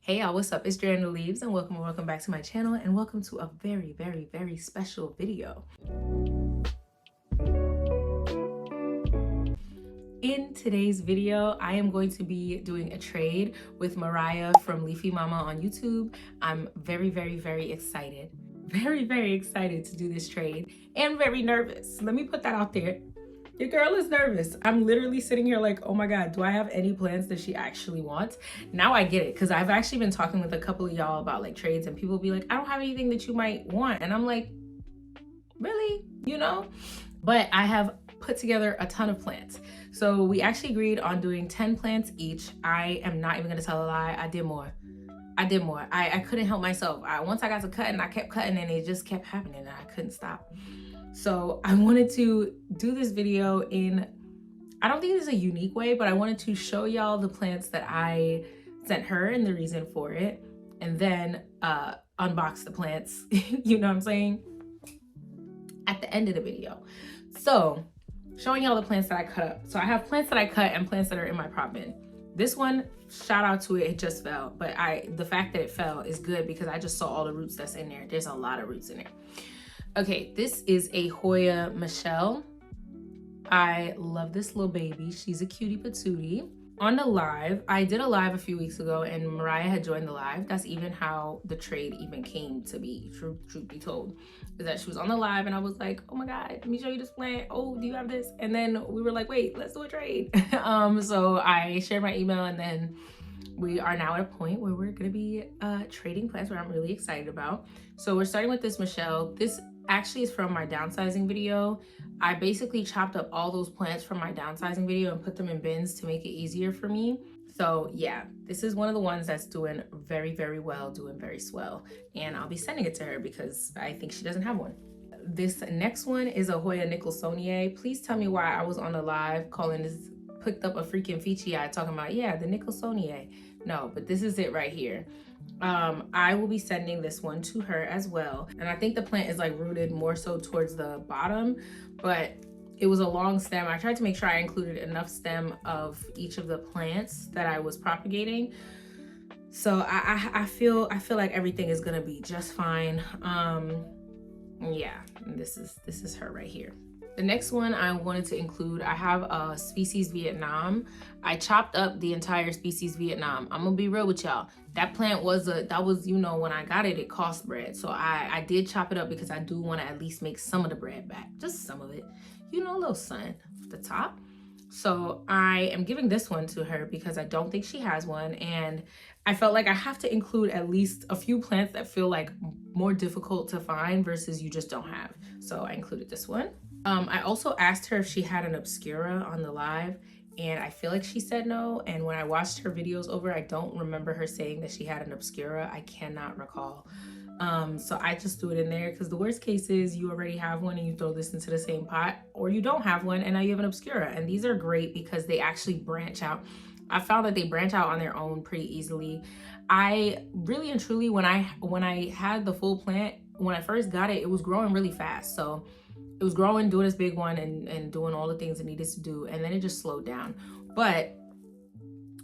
Hey y'all, what's up? It's Joanna Leaves and welcome back to my channel and welcome to a very special video. In today's video, I am going to be doing a trade with Mariah from LeafyMama on YouTube. I'm very excited. Very excited to do this trade and very nervous. Let me put that out there. Your girl is nervous. I'm literally sitting here like, oh my God, do I have any plans that she actually wants? Now I get it, because I've actually been talking with a couple of y'all about like trades and people be like, I don't have anything that you might want. And I'm like, really? You know? But I have put together a ton of plants. So we actually agreed on doing 10 plants each. I am not even gonna tell a lie. I did more. I couldn't help myself. Once I got to cutting, I kept cutting and it just kept happening and I couldn't stop. So I wanted to do this video in, I don't think it's a unique way, but I wanted to show y'all the plants that I sent her and the reason for it, and then unbox the plants, you know what I'm saying, at the end of the video. So showing y'all the plants that I cut up. So I have plants that I cut and plants that are in my prop bin. This one, shout out to it, it just fell. But the fact that it fell is good because I just saw all the roots that's in there. There's a lot of roots in there. Okay, this is a Hoya Michelle. I love this little baby. She's a cutie patootie. On the live, I did a live a few weeks ago and Mariah had joined the live. That's even how the trade even came to be, truth be told. Is that she was on the live and I was like, oh my God, let me show you this plant. Oh, do you have this? And then we were like, wait, let's do a trade. So I shared my email and then we are now at a point where we're gonna be trading plants, where I'm really excited about. So we're starting with this Michelle. This actually is from my downsizing video. I basically chopped up all those plants from my downsizing video and put them in bins to make it easier for me. So yeah, this is one of the ones that's doing very well, doing very swell. And I'll be sending it to her because I think she doesn't have one. This next one is a Hoya Nicholsoniae. Please tell me why I was on a live calling this, picked up a freaking Fiji eye talking about, yeah, the Nicholsoniae. No, but this is it right here. I will be sending this one to her as well. And I think the plant is like rooted more so towards the bottom, but it was a long stem. I tried to make sure I included enough stem of each of the plants that I was propagating. So I feel like everything is gonna be just fine. Yeah, this is her right here. The next one I wanted to include, I have a species Vietnam. I chopped up the entire species Vietnam. I'm gonna be real with y'all. That plant was, you know, when I got it, it cost bread. So I did chop it up because I do wanna at least make some of the bread back, just some of it. You know, a little sun off the top. So I am giving this one to her because I don't think she has one. And I felt like I have to include at least a few plants that feel like more difficult to find versus you just don't have. So I included this one. I also asked her if she had an Obscura on the live and I feel like she said no. And when I watched her videos over, I don't remember her saying that she had an Obscura. I cannot recall. So I just threw it in there because the worst case is you already have one and you throw this into the same pot, or you don't have one and now you have an Obscura. And these are great because they actually branch out. I found that they branch out on their own pretty easily. I really and truly, when I had the full plant, when I first got it, it was growing really fast. So it was growing, doing this big one and doing all the things it needed to do. And then it just slowed down. But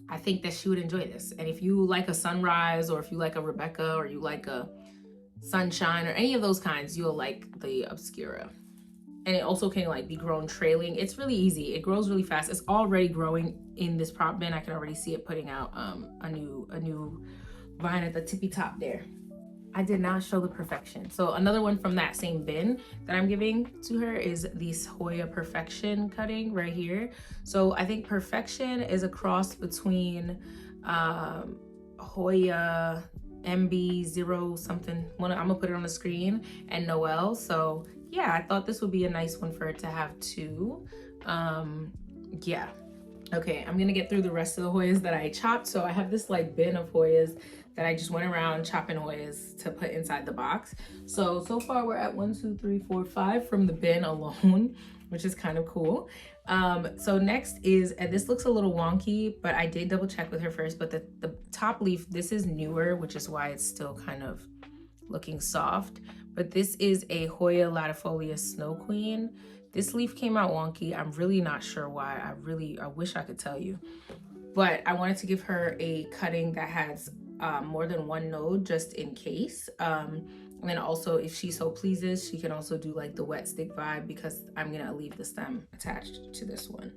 I think that she would enjoy this. And if you like a Sunrise, or if you like a Rebecca, or you like a Sunshine, or any of those kinds, you'll like the Obscura. And it also can like be grown trailing. It's really easy. It grows really fast. It's already growing in this prop bin. I can already see it putting out a new vine at the tippy top there. I did not show the Perfection. So another one from that same bin that I'm giving to her is this Hoya Perfection cutting right here. So I think Perfection is a cross between Hoya MB0 something. I'm gonna put it on the screen, and Noel. So yeah, I thought this would be a nice one for her to have too. Yeah. Okay, I'm gonna get through the rest of the Hoyas that I chopped. So I have this like bin of Hoyas that I just went around chopping Hoyas to put inside the box. So far we're at 1, 2, 3, 4, 5 from the bin alone, which is kind of cool. So next is, and this looks a little wonky, but I did double check with her first, but the top leaf, this is newer, which is why it's still kind of looking soft. But this is a Hoya latifolia Snow Queen. This leaf came out wonky. I'm really not sure why. I wish I could tell you. But I wanted to give her a cutting that has more than one node just in case. And then also, if she so pleases, she can also do like the wet stick vibe, because I'm gonna leave the stem attached to this one.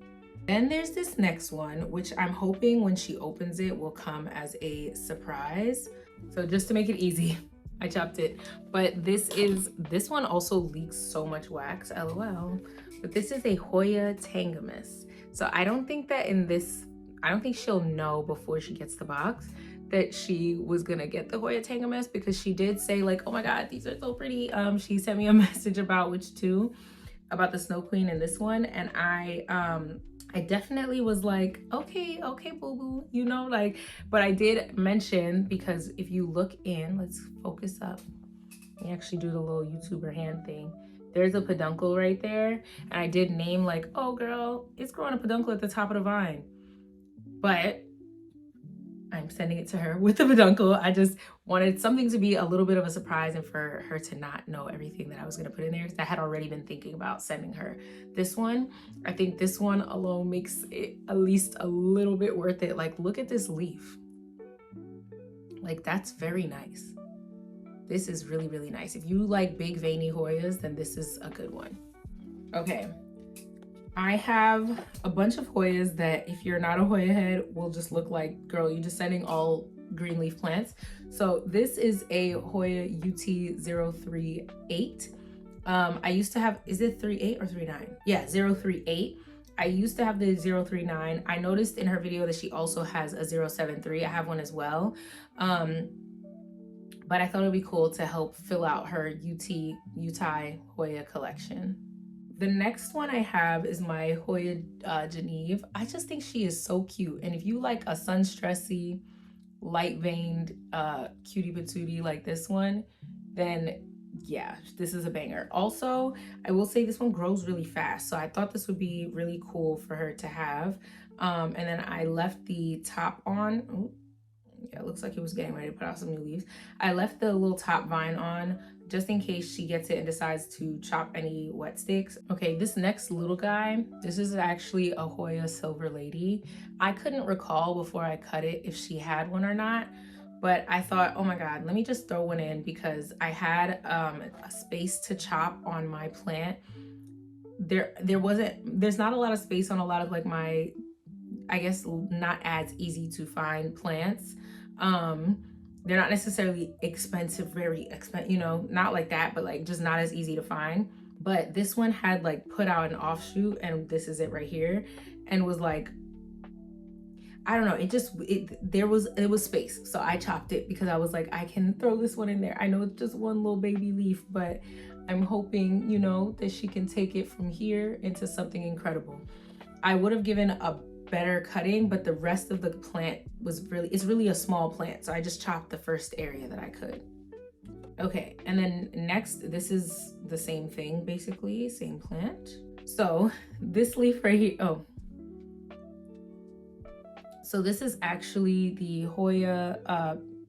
Then there's this next one, which I'm hoping when she opens it will come as a surprise. So just to make it easy, I chopped it. But this one also leaks so much wax, LOL. But this is a Hoya Tangamus. So I don't think she'll know before she gets the box that she was gonna get the Hoya Tangamus, because she did say like, oh my God, these are so pretty. She sent me a message about about the Snow Queen and this one. And I definitely was like, okay, boo-boo, you know, like, but I did mention, because if you look in, let's focus up. Let me actually do the little YouTuber hand thing. There's a peduncle right there. And I did name like, oh girl, it's growing a peduncle at the top of the vine. But I'm sending it to her with the peduncle. I just wanted something to be a little bit of a surprise and for her to not know everything that I was gonna put in there, because I had already been thinking about sending her this one. I think this one alone makes it at least a little bit worth it. Like, look at this leaf. Like, that's very nice. This is really, really nice. If you like big veiny Hoyas, then this is a good one. Okay. I have a bunch of Hoyas that, if you're not a Hoya head, will just look like, girl, you're just sending all green leaf plants. So this is a Hoya UT038. I used to have, is it 38 or 39? Yeah, 038. I used to have the 039. I noticed in her video that she also has a 073. I have one as well. But I thought it'd be cool to help fill out her UTI Hoya collection. The next one I have is my Hoya Geneve. I just think she is so cute. And if you like a sun-stressy, light-veined cutie patootie like this one, then yeah, this is a banger. Also, I will say this one grows really fast. So I thought this would be really cool for her to have. And then I left the top on. Ooh, yeah, it looks like it was getting ready to put out some new leaves. I left the little top vine on just in case she gets it and decides to chop any wet sticks. Okay, this next little guy, this is actually a Hoya Silver Lady. I couldn't recall before I cut it if she had one or not, but I thought, oh my God, let me just throw one in, because I had a space to chop on my plant. There's not a lot of space on a lot of like my, I guess, not as easy to find plants. They're not necessarily expensive, very expensive, you know, not like that, but like just not as easy to find. But this one had like put out an offshoot, and this is it right here, and was like, I don't know, it was space. So I chopped it because I was like, I can throw this one in there. I know it's just one little baby leaf, but I'm hoping, you know, that she can take it from here into something incredible. I would have given a better cutting, but the rest of the plant it's really a small plant, so I just chopped the first area that I could. Okay, and then next, this is the same thing, basically, same plant. So this leaf right here, oh, so this is actually the Hoya,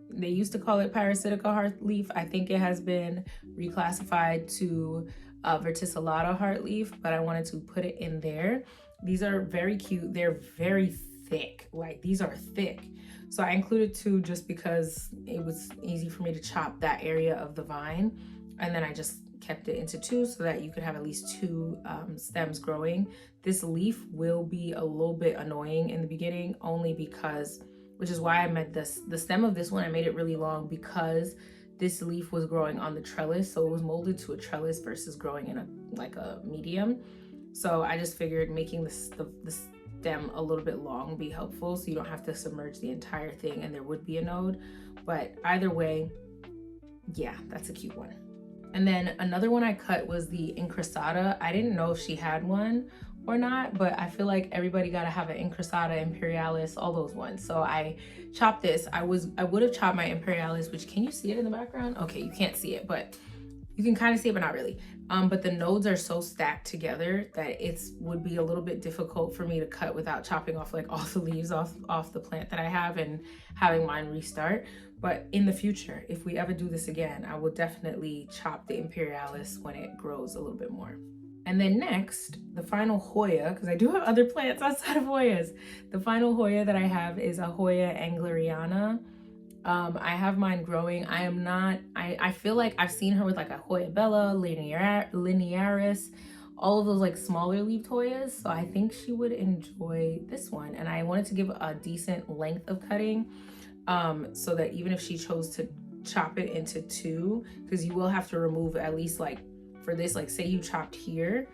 they used to call it Parasitica heartleaf. I think it has been reclassified to verticillata heartleaf, but I wanted to put it in there. These are very cute. They're very thick. Like, these are thick. So I included two just because it was easy for me to chop that area of the vine. And then I just kept it into two so that you could have at least two stems growing. This leaf will be a little bit annoying in the beginning, only because, which is why I made the stem of this one, I made it really long, because this leaf was growing on the trellis. So it was molded to a trellis versus growing in a medium. So I just figured making the stem a little bit long would be helpful, so you don't have to submerge the entire thing and there would be a node. But either way, yeah, that's a cute one. And then another one I cut was the Incrusata. I didn't know if she had one or not, but I feel like everybody gotta have an Incrusata, Imperialis, all those ones. So I chopped this. I would have chopped my Imperialis, which, can you see it in the background? Okay, you can't see it, but you can kind of see it, but not really. But the nodes are so stacked together that would be a little bit difficult for me to cut without chopping off like all the leaves off the plant that I have and having mine restart. But in the future, if we ever do this again, I will definitely chop the Imperialis when it grows a little bit more. And then next, the final Hoya, because I do have other plants outside of Hoyas. The final Hoya that I have is a Hoya Angleriana. I have mine growing. I feel like I've seen her with like a Hoya Bella, Linearis, all of those like smaller leaf Hoyas. So I think she would enjoy this one. And I wanted to give a decent length of cutting, so that even if she chose to chop it into two, because you will have to remove at least, like for this, like say you chopped here,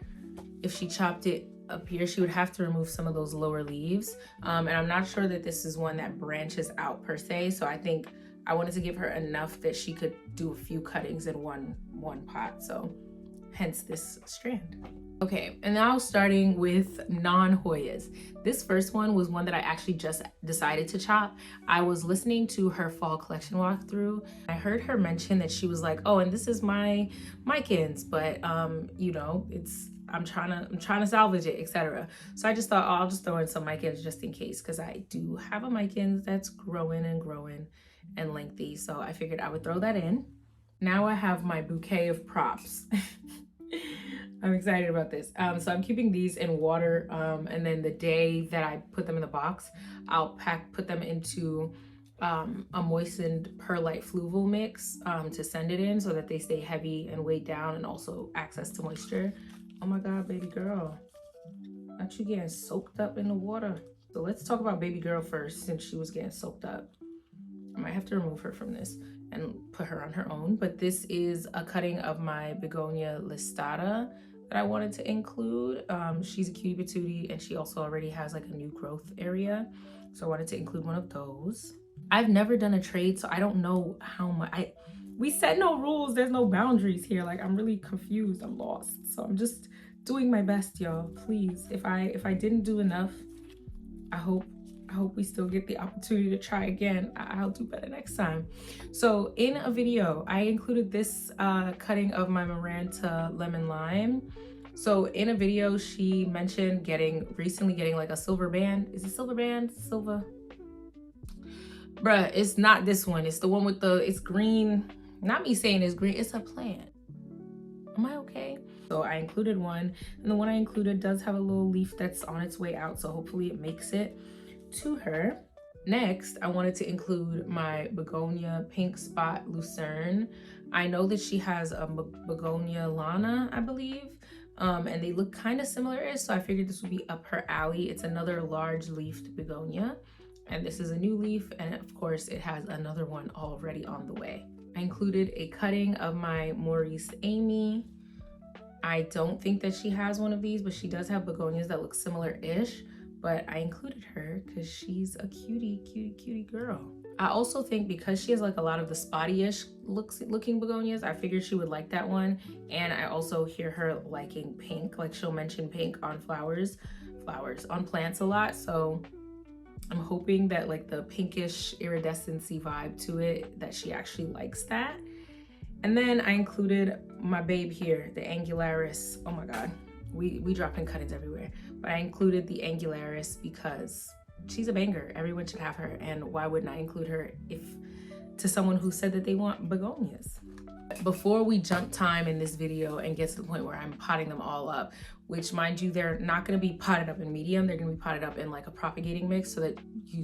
if she chopped it up here, she would have to remove some of those lower leaves. And I'm not sure that this is one that branches out per se. So I think I wanted to give her enough that she could do a few cuttings in one pot. So hence this strand. Okay, and now starting with non-Hoyas. This first one was one that I actually just decided to chop. I was listening to her fall collection walkthrough. I heard her mention that she was like, oh, and this is my Mykins, but you know, I'm trying to salvage it, etc. So I just thought, oh, I'll just throw in some Mykins just in case, because I do have a Mykins that's growing and lengthy. So I figured I would throw that in. Now I have my bouquet of props. I'm excited about this. So I'm keeping these in water, and then the day that I put them in the box, I'll put them into a moistened perlite fluval mix to send it in, so that they stay heavy and weighed down, and also access to moisture. Oh my God, baby girl, not you getting soaked up in the water. So let's talk about baby girl first, since she was getting soaked up. I might have to remove her from this and put her on her own, but this is a cutting of my Begonia listata that I wanted to include. She's a cutie patootie, and she also already has like a new growth area, so I wanted to include one of those. I've never done a trade, so I don't know how much. We set no rules, there's no boundaries here. Like, I'm really confused, I'm lost, so I'm just doing my best, y'all. Please, if I didn't do enough, I hope we still get the opportunity to try again. I'll do better next time. So in a video, I included this cutting of my Maranta lemon lime. So in a video, she mentioned recently getting like a silver band. Is it silver band? Silver? Bruh, it's not this one. It's the one with it's green. Not me saying it's green, it's a plant. Am I okay? So I included one, and the one I included does have a little leaf that's on its way out, so hopefully it makes it to her. Next, I wanted to include my Begonia Pink Spot Lucerne. I know that she has a Begonia Lana, I believe, and they look kind of similar, so I figured this would be up her alley. It's another large leafed begonia, and this is a new leaf, and of course it has another one already on the way. I included a cutting of my Maurice Amy. I don't think that she has one of these, but she does have begonias that look similar-ish, but I included her because she's a cutie girl. I also think because she has like a lot of the spotty-ish looking begonias, I figured she would like that one. And I also hear her liking pink, like she'll mention pink on on plants a lot. So I'm hoping that like the pinkish iridescency vibe to it, that she actually likes that. And then I included my babe here, the Angularis. Oh my God, we dropping cuttings everywhere. But I included the Angularis because she's a banger. Everyone should have her, and why wouldn't I include her to someone who said that they want begonias? Before we jump time in this video and get to the point where I'm potting them all up, which mind you, they're not going to be potted up in medium, they're going to be potted up in like a propagating mix, so that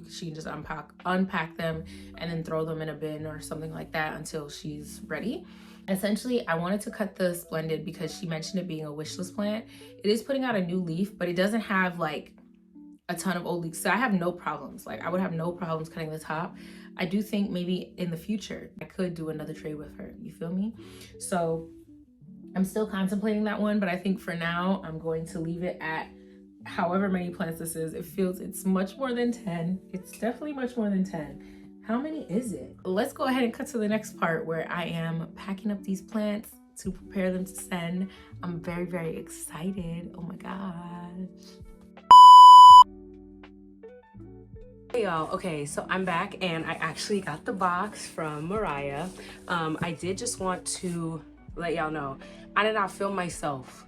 she can just unpack them and then throw them in a bin or something like that until she's ready. Essentially, I wanted to cut the Splendid because she mentioned it being a wishlist plant. It is putting out a new leaf, but it doesn't have like a ton of old leaves, so I have no problems. Like, I would have no problems cutting the top. I do think maybe in the future I could do another trade with her, you feel me? So I'm still contemplating that one, but I think for now I'm going to leave it at however many plants this is. It's much more than 10. It's definitely much more than 10. How many is it? Let's go ahead and cut to the next part where I am packing up these plants to prepare them to send. I'm very, very excited. Oh my gosh. Hey y'all, okay, so I'm back and I actually got the box from Mariah. I did just want to let y'all know, I did not film myself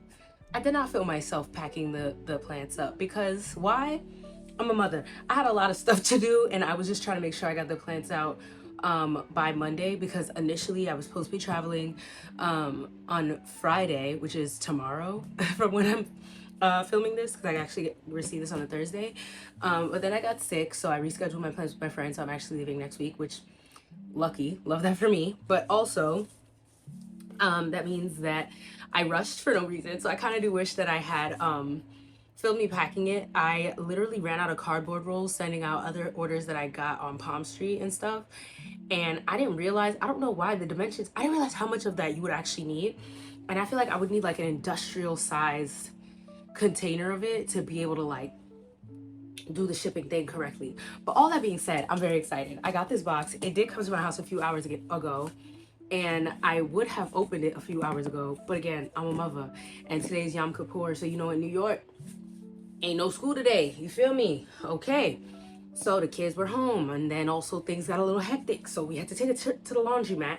packing the plants up, because why? I'm a mother. I had a lot of stuff to do, and I was just trying to make sure I got the plants out by Monday, because initially I was supposed to be traveling on Friday, which is tomorrow from when I'm filming this, because I actually received this on a Thursday, but then I got sick, so I rescheduled my plans with my friend, so I'm actually leaving next week, which Lucky, love that for me. But also, that means that I rushed for no reason. So I kind of do wish that I had filmed me packing it. I literally ran out of cardboard rolls sending out other orders that I got on Palm Street and stuff. And I didn't realize, I don't know why the dimensions, I didn't realize how much of that you would actually need. And I feel like I would need like an industrial sized container of it to be able to like do the shipping thing correctly. But all that being said, I'm very excited. I got this box. It did come to my house a few hours ago. And I would have opened it a few hours ago. But again, I'm a mother. And today's Yom Kippur. So, you know, in New York, ain't no school today. You feel me? Okay. So the kids were home. And then also things got a little hectic. So we had to take it to the laundromat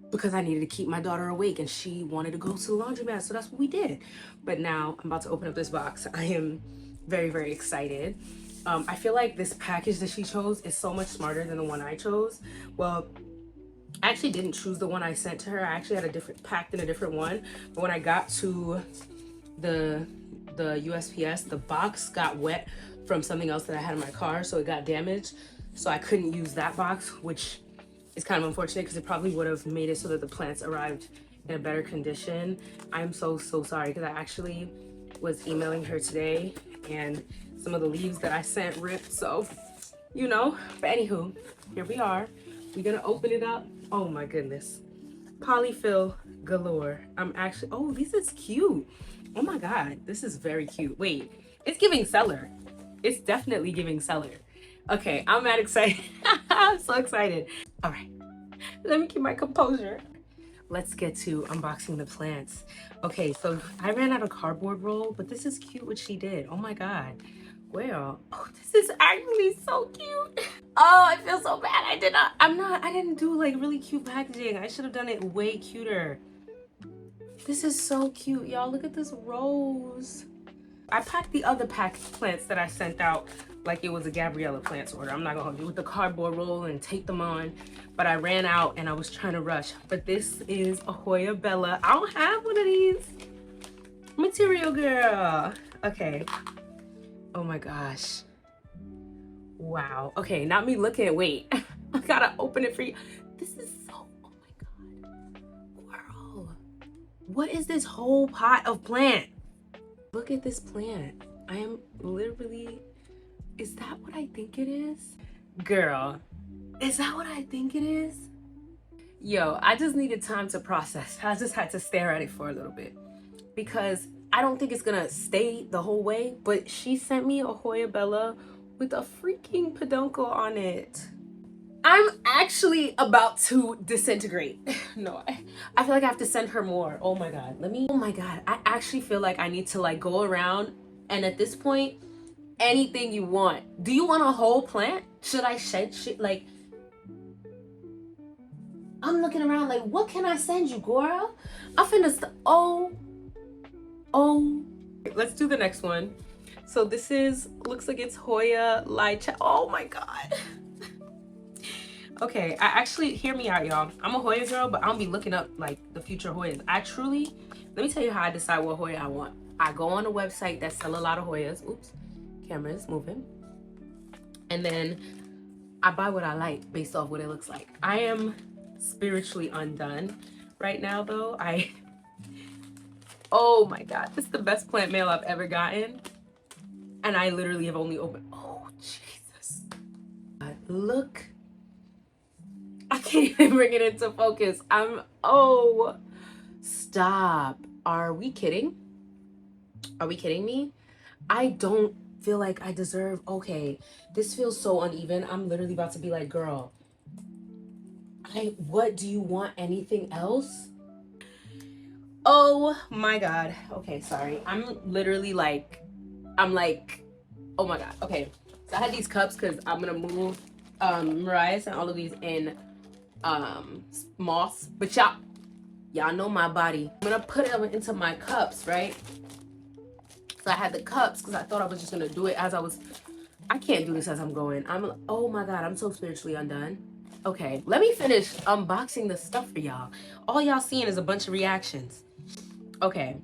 because I needed to keep my daughter awake. And she wanted to go to the laundromat. So that's what we did. But now I'm about to open up this box. I am very, very excited. I feel like this package that she chose is so much smarter than the one I chose. Well, I actually didn't choose the one I sent to her. I actually had a different, packed in a different one. But when I got to the USPS, the box got wet from something else that I had in my car, so it got damaged. So I couldn't use that box, which is kind of unfortunate because it probably would have made it so that the plants arrived in a better condition. I'm so sorry because I actually was emailing her today and some of the leaves that I sent ripped, so you know. But anywho, here we are. We're gonna open it up. Oh my goodness, polyfill galore. I'm actually, oh, this is cute. Oh my god, this is very cute. Wait, it's giving seller. It's definitely giving seller. Okay, I'm mad excited. I'm so excited. All right, let me keep my composure. Let's get to unboxing the plants. Okay, so I ran out of cardboard roll, but this is cute what she did. Oh my god. Well, oh, this is actually so cute. Oh, I feel so bad. I didn't do like really cute packaging. I should have done it way cuter. This is so cute, y'all. Look at this rose. I packed the other plants that I sent out like it was a Gabriella plants order. I'm not gonna do with the cardboard roll and tape them on, but I ran out and I was trying to rush. But this is a Hoya Bella. I don't have one of these. Material girl. Okay. Oh my gosh. Wow. Okay, not me looking. Wait. I gotta open it for you. This is so, oh my god. Girl. What is this whole pot of plant? Look at this plant. I am literally, is that what I think it is? Girl, is that what I think it is? Yo, I just needed time to process. I just had to stare at it for a little bit because I don't think it's gonna stay the whole way, but she sent me a Hoya Bella with a freaking peduncle on it. I'm actually about to disintegrate. No, I feel like I have to send her more. Oh my god, oh my god, I actually feel like I need to like go around and at this point, anything you want. Do you want a whole plant? Should I shed shit? Like, I'm looking around like, what can I send you, girl? I'm finna, oh. Let's do the next one. So this is, looks like it's Hoya light. Oh my god. Okay, I actually, hear me out, y'all. I'm a Hoya girl, but I don't be looking up like the future Hoyas. I truly, let me tell you how I decide what Hoya I want. I go on a website that sell a lot of Hoyas. Oops, camera is moving. And then I buy what I like based off what it looks like. I am spiritually undone right now though. Oh my god, this is the best plant mail I've ever gotten. And I literally have only opened, oh Jesus. Look, I can't even bring it into focus. Oh, stop. Are we kidding? Are we kidding me? I don't feel like I deserve, okay, this feels so uneven. I'm literally about to be like, girl, what do you want? Anything else? Oh my god. Okay, sorry. I'm literally like, I'm like, oh my god. Okay, so I had these cups because I'm gonna move Mariah and all of these in moss, but y'all know my body. I'm gonna put them into my cups, right? So I had the cups because I thought I was just gonna do it as I can't do this as I'm going. Oh my god, I'm so spiritually undone. Okay, let me finish unboxing the stuff for y'all. All y'all seeing is a bunch of reactions. Okay,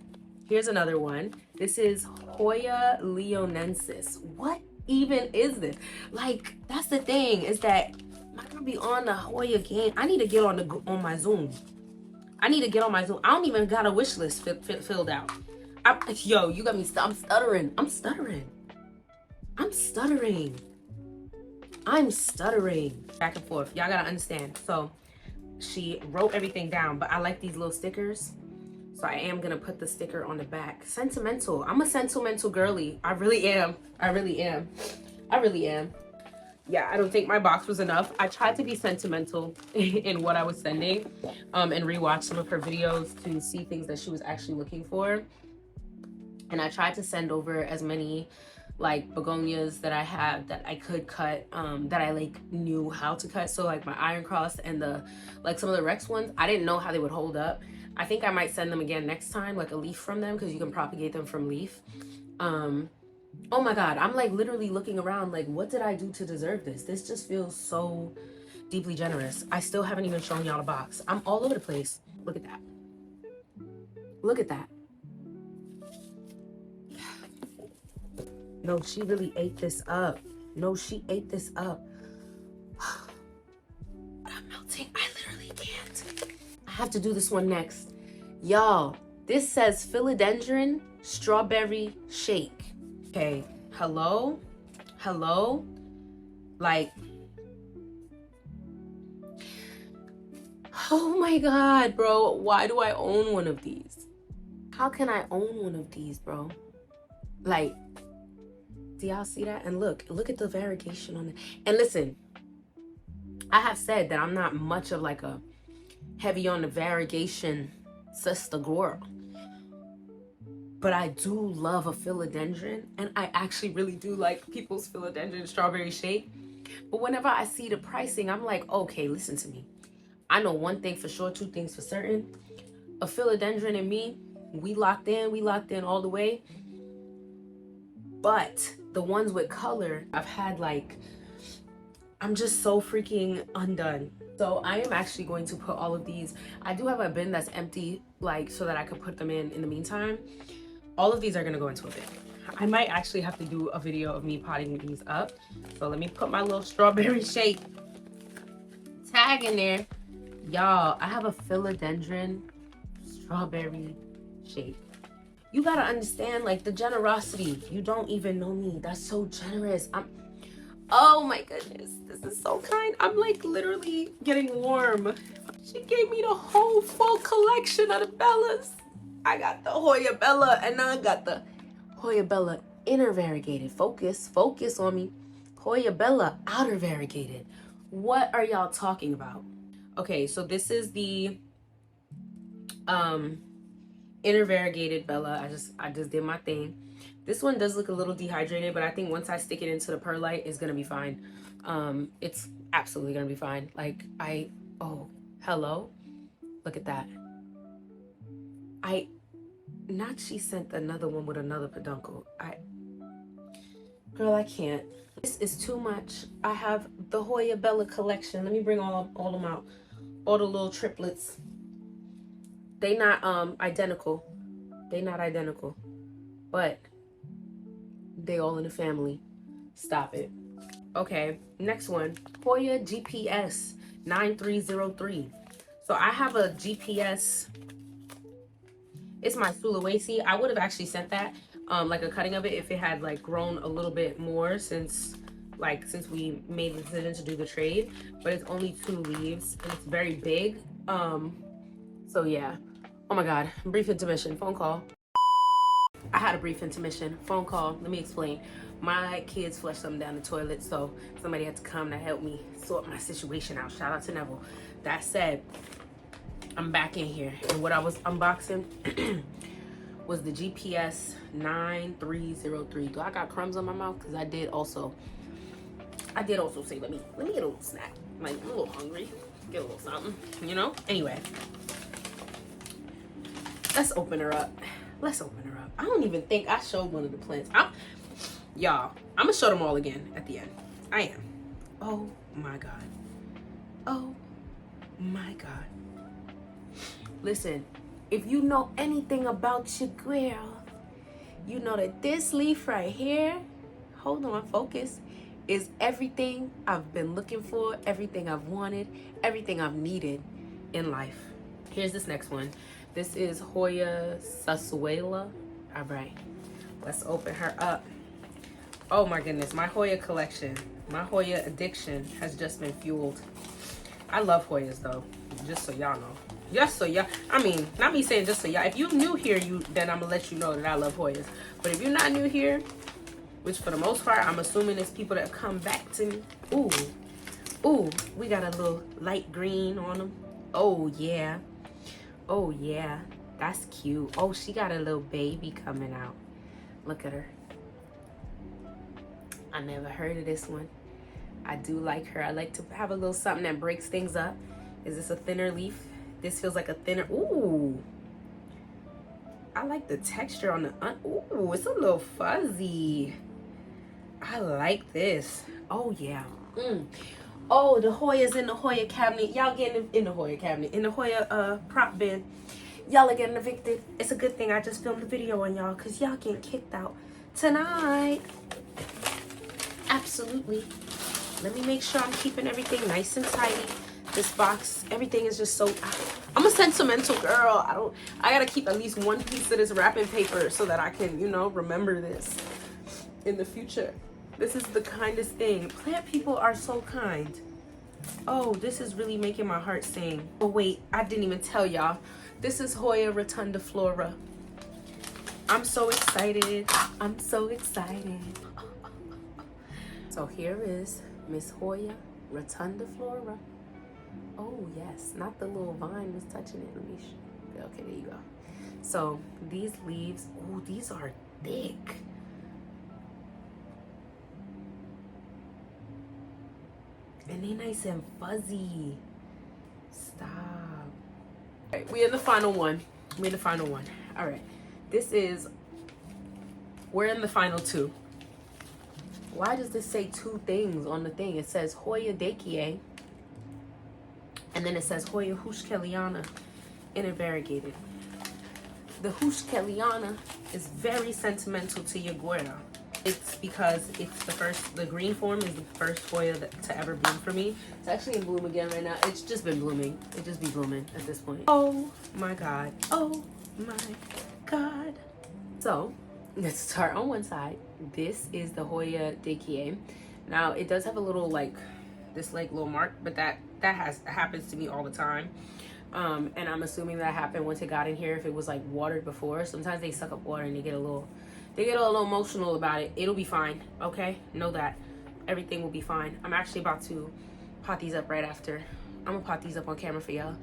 here's another one. This is Hoya leonensis. What even is this? Like, that's the thing, is that my I be on the Hoya game. I need to get on my Zoom. I need to get on my Zoom. I don't even got a wish list filled out. Yo, you got me. I'm stuttering. I'm stuttering. I'm stuttering. I'm stuttering. Back and forth. Y'all gotta understand. So she wrote everything down, but I like these little stickers. So I am gonna put the sticker on the back. Sentimental. I'm a sentimental girly. I really am. I really am. I really am. Yeah, I don't think my box was enough. I tried to be sentimental in what I was sending, and rewatch some of her videos to see things that she was actually looking for. And I tried to send over as many like begonias that I have that I could cut, that I like knew how to cut. So like my Iron Cross and the like some of the Rex ones, I didn't know how they would hold up. I think I might send them again next time, like a leaf from them, because you can propagate them from leaf. Oh my God, I'm like literally looking around like, what did I do to deserve this? This just feels so deeply generous. I still haven't even shown y'all the box. I'm all over the place. Look at that. Look at that. No, she really ate this up. No, she ate this up. I'm melting. I literally can't. I have to do this one next. Y'all, this says philodendron strawberry shake. Okay, hello? Hello? Like, oh my God, bro. Why do I own one of these? How can I own one of these, bro? Like, do y'all see that? And look at the variegation on it. And listen, I have said that I'm not much of like a heavy on the variegation sister girl, but I do love a philodendron, and I actually really do like people's philodendron strawberry shake. But whenever I see the pricing, I'm like, okay, listen to me. I know one thing for sure, two things for certain. A philodendron and me, we locked in all the way. But the ones with color, I've had like, I'm just so freaking undone. So I am actually going to put all of these. I do have a bin that's empty, like, so that I could put them in the meantime. All of these are gonna go into a bin. I might actually have to do a video of me potting these up. So let me put my little strawberry shake tag in there. Y'all, I have a philodendron strawberry shake. You gotta understand, like, the generosity. You don't even know me. That's so generous. Oh my goodness, this is so kind. I'm like literally getting warm. She gave me the whole full collection of the Bellas. I got the Hoya Bella, and now I got the Hoya Bella inner variegated. Focus on me. Hoya Bella outer variegated. What are y'all talking about? Okay, so this is the inner variegated Bella. I just did my thing. This one does look a little dehydrated, but I think once I stick it into the perlite, it's gonna be fine. It's absolutely gonna be fine. Like, oh, hello, look at that. She sent another one with another peduncle. Girl, I can't. This is too much. I have the Hoya Bella collection. Let me bring all them out. All the little triplets. They not identical. They not identical. But they all in the family. Stop it. Okay, next one. Hoya GPS 9303. So I have a GPS. It's my Sulawesi. I would have actually sent that, like a cutting of it, if it had like grown a little bit more since we made the decision to do the trade. But it's only 2 leaves and it's very big. So yeah. Oh my God. Brief intermission. Phone call. I had a brief intermission. Phone call. Let me explain. My kids flushed something down the toilet, so somebody had to come to help me sort my situation out. Shout out to Neville. That said, I'm back in here, and what I was unboxing was the GPS 9303. Do I got crumbs on my mouth? Because I did also say, let me get a little snack. Like, I'm a little hungry. Get a little something, you know? Anyway, let's open her up. I don't even think I showed one of the plants. Y'all, I'm gonna show them all again at the end. I am. Oh my God. Oh my God. Listen, if you know anything about your girl, you know that this leaf right here, hold on, focus, is everything I've been looking for, everything I've wanted, everything I've needed in life. Here's this next one. This is Hoya Sasuela. All right, let's open her up. Oh my goodness, my Hoya collection, my Hoya addiction has just been fueled. I love Hoyas though, just so y'all know. Just so y'all, I mean, not me saying just so y'all. If you new here, then I'm gonna let you know that I love Hoyas. But if you're not new here, which for the most part, I'm assuming it's people that come back to me. Ooh, ooh, we got a little light green on them. Oh yeah, oh yeah, that's cute. Oh, she got a little baby coming out. Look at her. I never heard of this one. I do like her. I like to have a little something that breaks things up. Is this a thinner leaf? This feels like a thinner, ooh. I like the texture on the, ooh, it's a little fuzzy. I like this. Oh yeah. Oh, the Hoya's in the Hoya cabinet. Y'all getting in the Hoya cabinet. In the Hoya prop bin. Y'all are getting evicted. It's a good thing I just filmed the video on y'all, because y'all getting kicked out tonight. Absolutely. Let me make sure I'm keeping everything nice and tidy. This box, everything is just so, I'm a sentimental girl. I gotta keep at least one piece of this wrapping paper so that I can, you know, remember this in the future. This is the kindest thing. Plant people are so kind. Oh, this is really making my heart sing. Oh wait, I didn't even tell y'all. This is Hoya rotundiflora. I'm so excited. I'm so excited. So here is Miss Hoya rotundiflora. Oh yes, not the little vine was touching it. Let me okay, there you go. So these leaves, oh, these are thick. And they nice and fuzzy. Stop. All right, we're in the final one. We're in the final one. All right, we're in the final two. Why does this say two things on the thing? It says Hoya Dekie, and then it says Hoya Hushkeliana intervariegated. The Hushkeliana is very sentimental to Yaguara. It's because it's the green form is the first Hoya to ever bloom for me. It's actually in bloom again right now. It's just been blooming. It just be blooming at this point. Oh my God. Oh my God. So let's start on one side. This is the Hoya Dekie. Now it does have a little this little mark, but that happens to me all the time. And I'm assuming that happened once it got in here. If it was like watered before, sometimes they suck up water and they get a little emotional about it. It'll be fine, okay? Know that everything will be fine. I'm actually about to pot these up right after. I'm gonna pot these up on camera for y'all.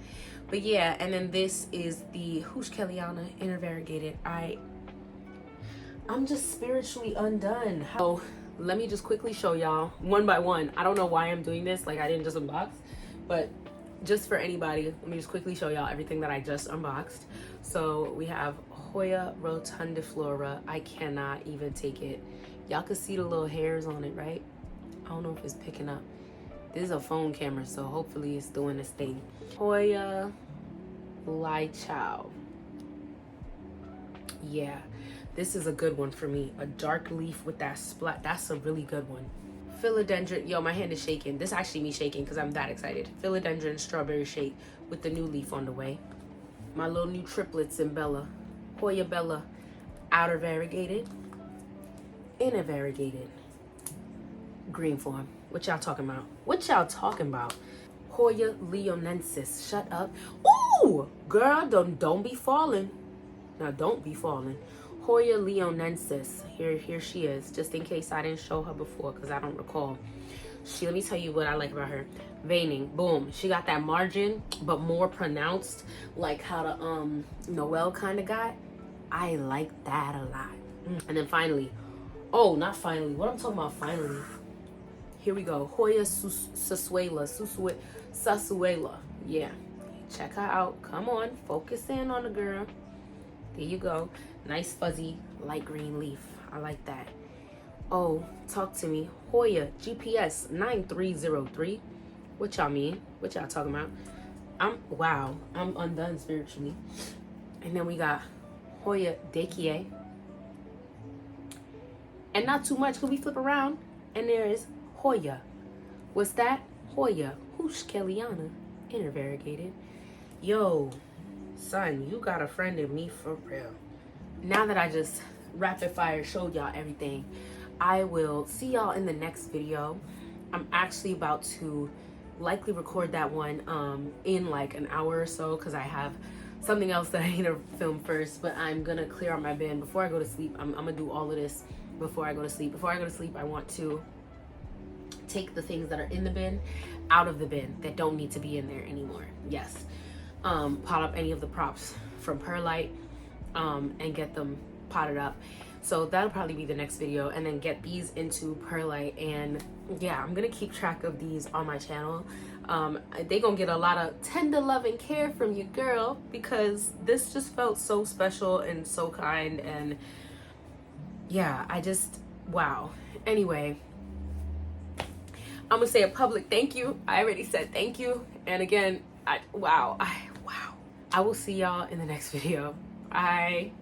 But yeah, and then this is the Hushkeliana intervariegated. I'm just spiritually undone. So let me just quickly show y'all one by one. I don't know why I'm doing this, like I didn't just unbox, but just for anybody, let me just quickly show y'all everything that I just unboxed. So we have Hoya rotundiflora. I cannot even take it. Y'all can see the little hairs on it, right? I don't know if it's picking up. This is a phone camera, so hopefully it's doing this thing. Hoya Lichao. Yeah, this is a good one for me. A dark leaf with that splat. That's a really good one. Philodendron. Yo, my hand is shaking. This is actually me shaking because I'm that excited. Philodendron strawberry shake with the new leaf on the way. My little new triplets in Bella. Hoya Bella, outer variegated, inner variegated, green form. What y'all talking about? What y'all talking about? Hoya leonensis. Shut up. Ooh, girl, don't be falling. Now don't be falling. Hoya leonensis. Here she is. Just in case I didn't show her before, because I don't recall. Let me tell you what I like about her. Veining, boom. She got that margin, but more pronounced, like how the Noel kind of got. I like that a lot. And then finally, oh, not finally. What I'm talking about finally? Here we go. Hoya Sasuela. Yeah. Check her out. Come on. Focus in on the girl. There you go. Nice fuzzy light green leaf. I like that. Oh, talk to me. Hoya GPS 9303. What y'all mean? What y'all talking about? I'm undone spiritually. And then we got Hoya Dekie. And not too much, because we flip around. And there is Hoya. What's that? Hoya. Who's Kellyanna? Interrogated. Yo, son, you got a friend in me for real. Now that I just rapid fire showed y'all everything, I will see y'all in the next video. I'm actually about to likely record that one in like an hour or so, because I have something else that I need to film first. But I'm gonna clear out my bin before I go to sleep. I'm gonna do all of this before I go to sleep. Before I go to sleep, I want to take the things that are in the bin out of the bin that don't need to be in there anymore. Yes. Pot up any of the props from Perlite and get them potted up. So that'll probably be the next video, and then get these into Perlite. And yeah, I'm gonna keep track of these on my channel. They gonna get a lot of tender love and care from you, girl, because this just felt so special and so kind. And yeah, wow. Anyway, I'm gonna say a public thank you. I already said thank you. And again, wow. I will see y'all in the next video. Bye.